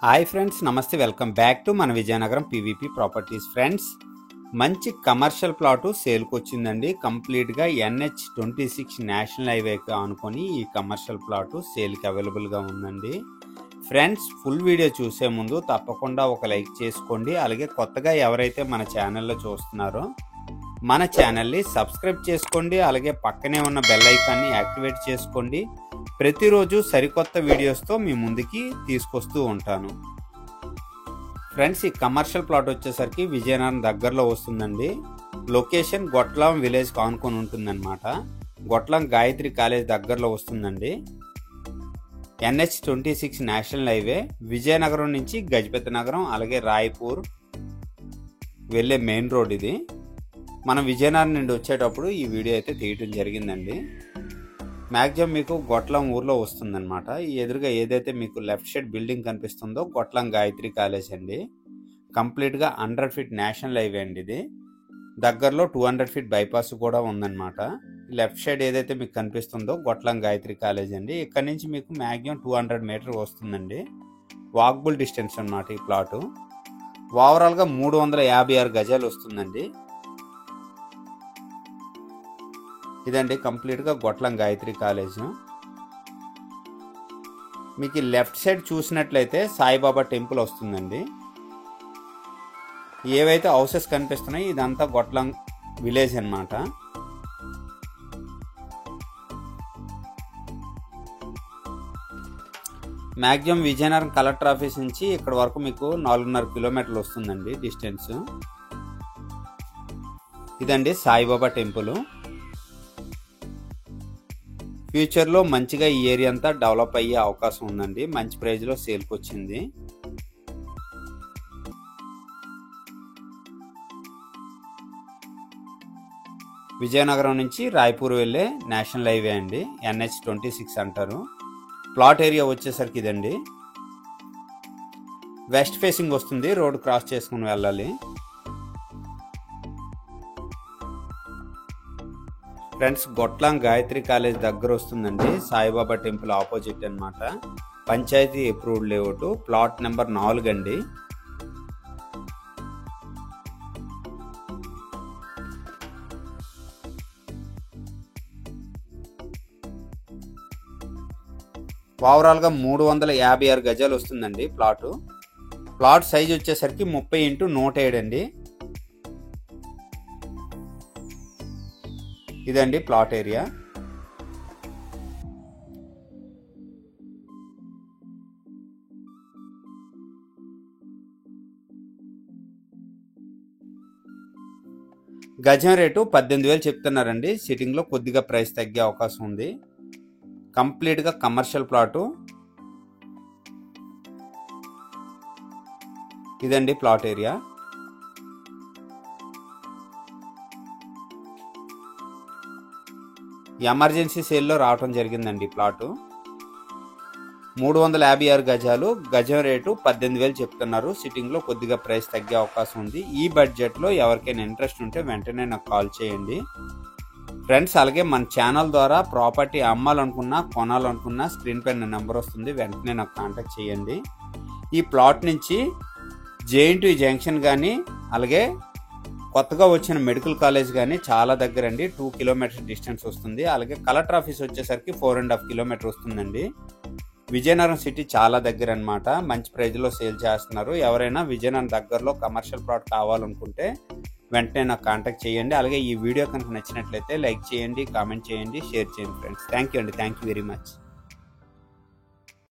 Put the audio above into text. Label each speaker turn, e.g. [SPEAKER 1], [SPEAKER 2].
[SPEAKER 1] Hi friends, నమస్తే. Welcome back to మన Vizianagaram PVP properties. Friends, మంచి కమర్షియల్ ప్లాటు సేల్కి వచ్చిందండి. కంప్లీట్గా NH26 నేషనల్ హైవేకి ఆనుకొని ఈ కమర్షియల్ ప్లాటు సేల్కి అవైలబుల్గా ఉందండి. ఫ్రెండ్స్, ఫుల్ వీడియో చూసే ముందు తప్పకుండా ఒక లైక్ చేసుకోండి. అలాగే కొత్తగా ఎవరైతే మన ఛానల్లో చూస్తున్నారో మన ఛానల్ని సబ్స్క్రైబ్ చేసుకోండి. అలాగే పక్కనే ఉన్న బెల్ ఐకాన్ని యాక్టివేట్ చేసుకోండి. ప్రతిరోజు సరికొత్త వీడియోస్తో మీ ముందుకి తీసుకొస్తూ ఉంటాను. ఫ్రెండ్స్, ఈ కమర్షియల్ ప్లాట్ వచ్చేసరికి విజయనగరం దగ్గరలో వస్తుందండి. లొకేషన్ గొట్లం విలేజ్కి ఆనుకొని ఉంటుందన్నమాట. గొట్లం గాయత్రి కాలేజ్ దగ్గరలో వస్తుందండి. NH26 నేషనల్ హైవే విజయనగరం నుంచి గజపతి నగరం అలాగే రాయ్పూర్ వెళ్ళే మెయిన్ రోడ్ ఇది. మనం విజయనగరం నుండి వచ్చేటప్పుడు ఈ వీడియో అయితే తీయటం జరిగిందండి. మ్యాక్సిమం మీకు గొట్లం ఊర్లో వస్తుందన్నమాట. ఈ ఎదురుగా ఏదైతే మీకు లెఫ్ట్ సైడ్ బిల్డింగ్ కనిపిస్తుందో గొట్లం గాయత్రి కాలేజ్ అండి. కంప్లీట్గా 100 ఫీట్ నేషనల్ హైవే అండి. ఇది దగ్గరలో 200 ఫీట్ బైపాస్ కూడా ఉందన్నమాట. లెఫ్ట్ సైడ్ ఏదైతే మీకు కనిపిస్తుందో గొట్లం గాయత్రి కాలేజ్ అండి. ఇక్కడ నుంచి మీకు మ్యాక్సిమం 200 మీటర్ వస్తుందండి. వాకబుల్ డిస్టెన్స్ అన్నమాట ఈ ప్లాటు. ఓవరాల్గా 356 గజాలు వస్తుందండి. ఇదండి కంప్లీట్గా గొట్లం గాయత్రి కాలేజ్. మీకు లెఫ్ట్ సైడ్ చూసినట్లయితే సాయిబాబా టెంపుల్ వస్తుందండి. ఏవైతే హౌసెస్ కనిపిస్తున్నాయి ఇదంతా గొట్లం విలేజ్ అన్నమాట. మ్యాక్సిమం విజయనగరం కలెక్టర్ ఆఫీస్ నుంచి ఇక్కడ వరకు మీకు 4.5 కిలోమీటర్లు వస్తుందండి డిస్టెన్స్. ఇదండి సాయిబాబా టెంపుల్. ఫ్యూచర్లో మంచిగా ఈ ఏరియా అంతా డెవలప్ అయ్యే అవకాశం ఉందండి. మంచి ప్రైజ్లో సేల్కి వచ్చింది. విజయనగరం నుంచి రాయ్పూర్ వెళ్ళే నేషనల్ హైవే అండి. NH26 అంటారు. ప్లాట్ ఏరియా వచ్చేసరికి ఇదండి. వెస్ట్ ఫేసింగ్ వస్తుంది. రోడ్ క్రాస్ చేసుకుని వెళ్ళాలి. ఫ్రెండ్స్, గొట్లం గాయత్రి కాలేజ్ దగ్గర వస్తుందండి. సాయిబాబా టెంపుల్ ఆపోజిట్ అన్నమాట. Panchayat approved layout. Plot number 4 అండి. ఓవరాల్గా 356 గజాలు వస్తుందండి ప్లాటు. ప్లాట్ సైజ్ వచ్చేసరికి 30x107 అండి. ఇదండి ప్లాట్ ఏరియా. గజం రేటు 18,000 చెప్తున్నారండి. సిట్టింగ్లో కొద్దిగా ప్రైస్ తగ్గే అవకాశం ఉంది. కంప్లీట్గా కమర్షియల్ ప్లాటు. ఇదండి ప్లాట్ ఏరియా. ఎమర్జెన్సీ సేల్లో రావటం జరిగిందండి ప్లాటు. 356 గజాలు. గజం రేటు 18,000 చెప్తున్నారు. సిట్టింగ్లో కొద్దిగా ప్రైస్ తగ్గే అవకాశం ఉంది. ఈ బడ్జెట్లో ఎవరికైనా ఇంట్రెస్ట్ ఉంటే వెంటనే నాకు కాల్ చేయండి. ఫ్రెండ్స్, అలాగే మన ఛానల్ ద్వారా ప్రాపర్టీ అమ్మాలనుకున్నా కొనాలనుకున్నా స్క్రీన్ పైన నెంబర్ వస్తుంది. వెంటనే నాకు కాంటాక్ట్ చేయండి. ఈ ప్లాట్ నుంచి JNT జంక్షన్ కానీ అలాగే కొత్తగా వచ్చిన మెడికల్ కాలేజ్ కానీ చాలా దగ్గర అండి. 2 కిలోమీటర్స్ డిస్టెన్స్ వస్తుంది. అలాగే కలెక్టర్ ఆఫీస్ వచ్చేసరికి 4.5 కిలోమీటర్ వస్తుందండి. విజయనగరం సిటీ చాలా దగ్గర అన్నమాట. మంచి ప్రైజ్లో సేల్ చేస్తున్నారు. ఎవరైనా విజయనగరం దగ్గరలో కమర్షియల్ ప్లాట్ కావాలనుకుంటే వెంటనే నాకు కాంటాక్ట్ చేయండి. అలాగే ఈ వీడియో కనుక నచ్చినట్లయితే లైక్ చేయండి, కామెంట్ చేయండి, షేర్ చేయండి. ఫ్రెండ్స్, థ్యాంక్ యూ అండి. Thank you very much.